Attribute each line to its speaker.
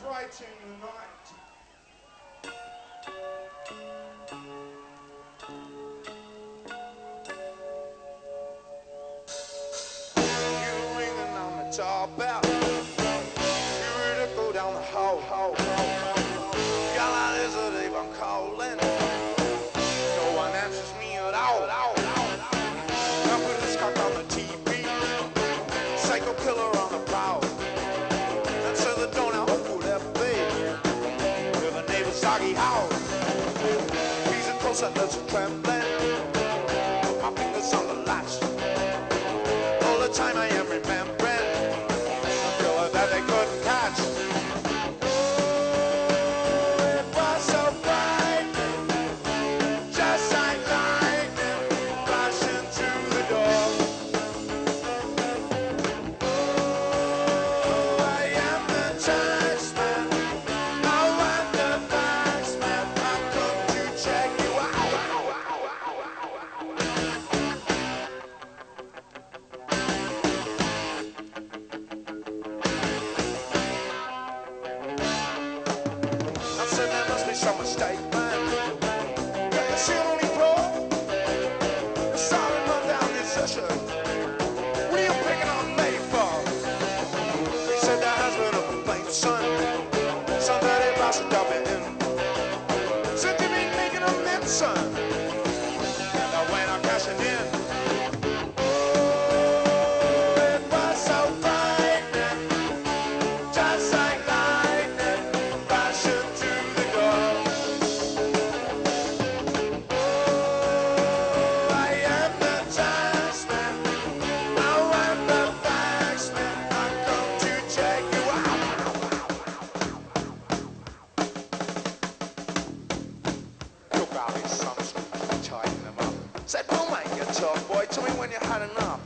Speaker 1: frighten the night. You ringing on the doorbell. You ready to go down the hall. Girl, I listen to I'm calling. No one answers me at all. I put this cock on the TV. Psycho killer on the prowl. Answer the door now, who could that be? With a neighbor's doggy house. He's a closer, there's a trembling. Put my fingers on the latch. All the time I am remembering the killer that they couldn't catch. It was so frightening, just like lightning flashing through the door. I am the taxman, oh, I'm the taxman. I've come to check you out. I said there must be some mistake, man. Got your seal on your floor. The silent run down this session. What are you picking on me for? He said there has been a complaint, son. Somebody lost a double in. Said you been making amends, son. Now when I'm cashing in. It was so frightening, just like lightning flashing through the door. I am the taxman, oh, I'm the faxman. I've come to check you out. Took out his son's tighten them up. Said, "Oh, mate, you tough boy. Tell me when you had enough."